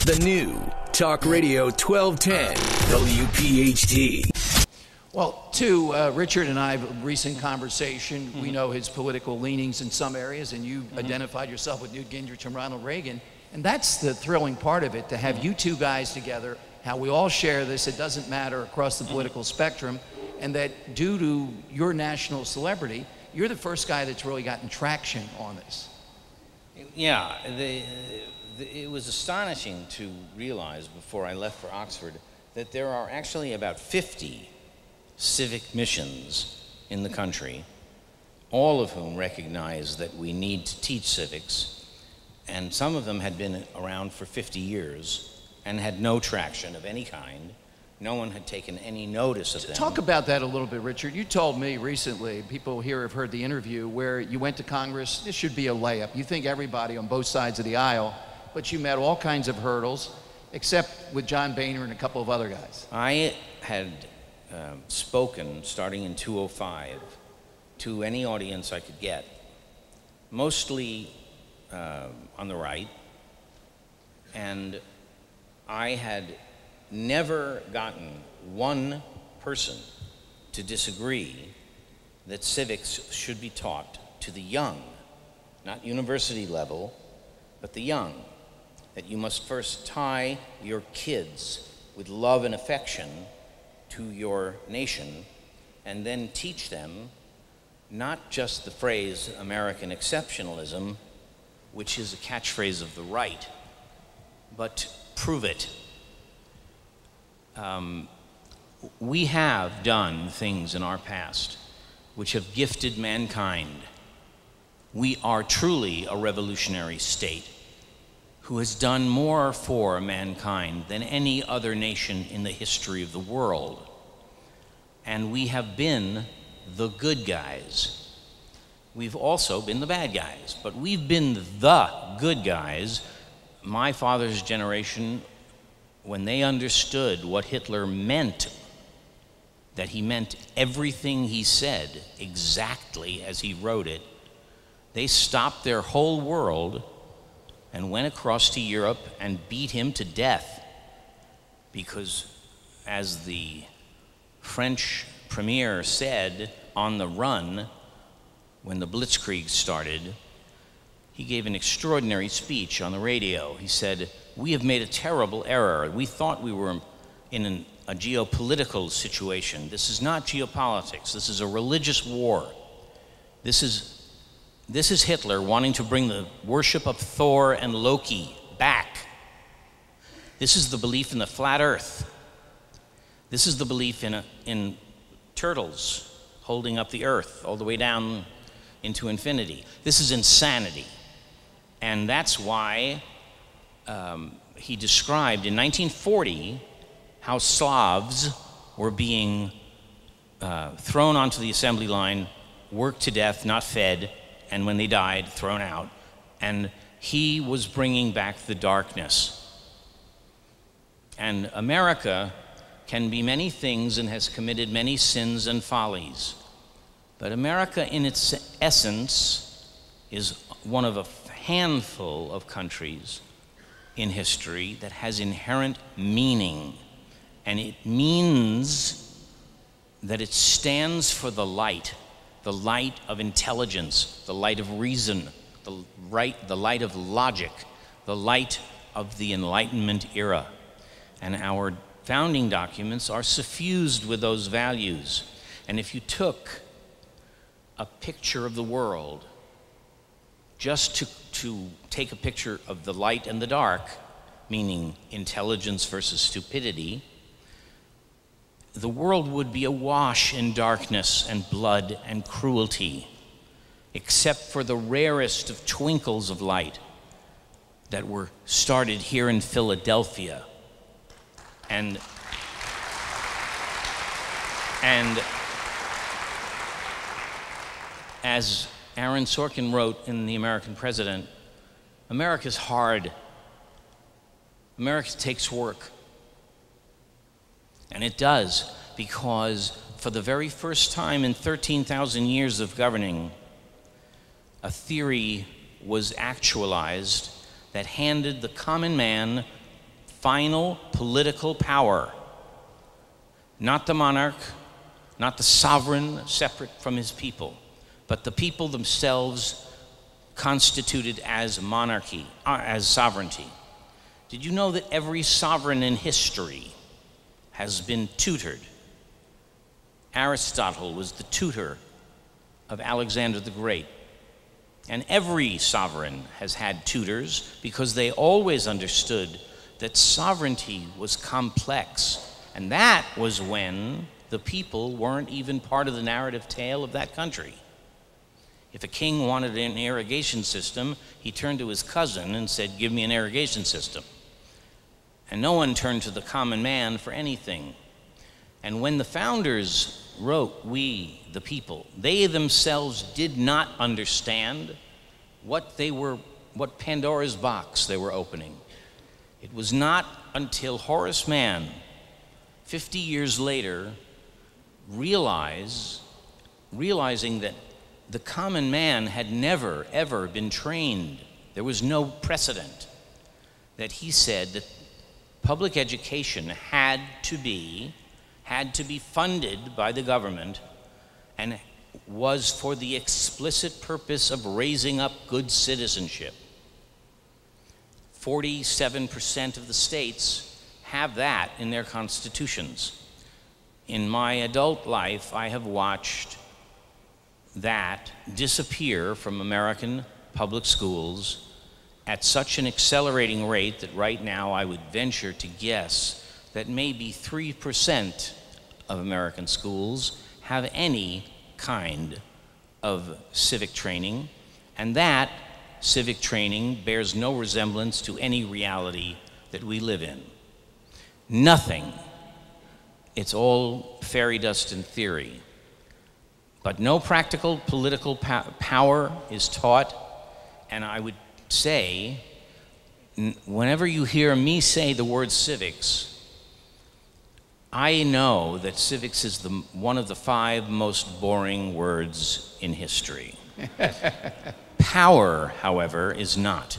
The new Talk Radio 1210 WPHT. Well, Richard and I have a recent conversation. We know his political leanings in some areas, and you identified yourself with Newt Gingrich and Ronald Reagan. And that's the thrilling part of it, to have you two guys together, how we all share this. It doesn't matter across the political spectrum, and that due to your national celebrity, you're the first guy that's really gotten traction on this. Yeah, it was astonishing to realize before I left for Oxford that there are actually about 50 civic missions in the country, all of whom recognize that we need to teach civics, and some of them had been around for 50 years and had no traction of any kind. No one had taken any notice of them. Talk about that a little bit, Richard. You told me recently, people here have heard the interview, where you went to Congress. This should be a layup. You think everybody on both sides of the aisle, but you met all kinds of hurdles, except with John Boehner and a couple of other guys. I had spoken, starting in 2005, to any audience I could get, mostly on the right, and I had never gotten one person to disagree that civics should be taught to the young, not university level, but the young, that you must first tie your kids with love and affection to your nation, and then teach them not just the phrase American exceptionalism, which is a catchphrase of the right, but prove it. We have done things in our past which have gifted mankind. We are truly a revolutionary state who has done more for mankind than any other nation in the history of the world. And we have been the good guys. We've also been the bad guys, but we've been the good guys. My father's generation, when they understood what Hitler meant, that he meant everything he said exactly as he wrote it, they stopped their whole world and went across to Europe and beat him to death, because, as the French premier said on the run when the Blitzkrieg started, he gave an extraordinary speech on the radio. He said, "We have made a terrible error. We thought we were in a geopolitical situation. This is not geopolitics. This is a religious war. This is Hitler wanting to bring the worship of Thor and Loki back. This is the belief in the flat earth. This is the belief in turtles holding up the earth all the way down into infinity. This is insanity." And that's why he described in 1940 how Slavs were being thrown onto the assembly line, worked to death, not fed, and when they died, thrown out. And he was bringing back the darkness. And America can be many things and has committed many sins and follies. But America, in its essence, is one of a handful of countries in history that has inherent meaning. And it means that it stands for the light of intelligence, the light of reason, the light of logic, the light of the Enlightenment era. And our founding documents are suffused with those values. And if you took a picture of the world, just to take a picture of the light and the dark, meaning intelligence versus stupidity, the world would be awash in darkness and blood and cruelty, except for the rarest of twinkles of light that were started here in Philadelphia. And as Aaron Sorkin wrote in The American President, America's hard. America takes work. And it does, because for the very first time in 13,000 years of governing, a theory was actualized that handed the common man final political power. Not the monarch, not the sovereign separate from his people, but the people themselves constituted as monarchy, as sovereignty. Did you know that every sovereign in history has been tutored? Aristotle was the tutor of Alexander the Great. And every sovereign has had tutors because they always understood that sovereignty was complex. And that was when the people weren't even part of the narrative tale of that country. If a king wanted an irrigation system, he turned to his cousin and said, "Give me an irrigation system." And no one turned to the common man for anything. And when the founders wrote, "We, the people," they themselves did not understand what Pandora's box they were opening. It was not until Horace Mann, 50 years later, realizing that the common man had never, ever been trained, there was no precedent, that he said that public education had to be funded by the government and was for the explicit purpose of raising up good citizenship. 47% of the states have that in their constitutions. In my adult life, I have watched that disappear from American public schools at such an accelerating rate that right now I would venture to guess that maybe 3% of American schools have any kind of civic training, and that civic training bears no resemblance to any reality that we live in. Nothing. It's all fairy dust and theory. But no practical political power is taught, and I would say, whenever you hear me say the word civics, I know that civics is one of the 5 most boring words in history. Power, however, is not.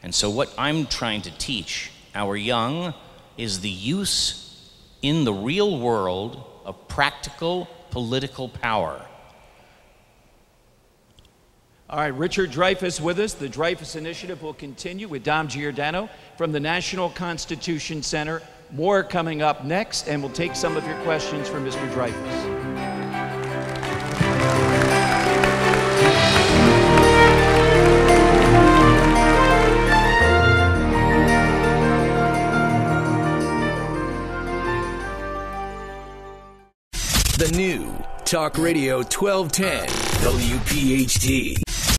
And so what I'm trying to teach our young is the use in the real world of practical political power. All right, Richard Dreyfuss with us. The Dreyfuss Initiative will continue with Dom Giordano from the National Constitution Center. More coming up next, and we'll take some of your questions from Mr. Dreyfuss. The new Talk Radio 1210 WPHT.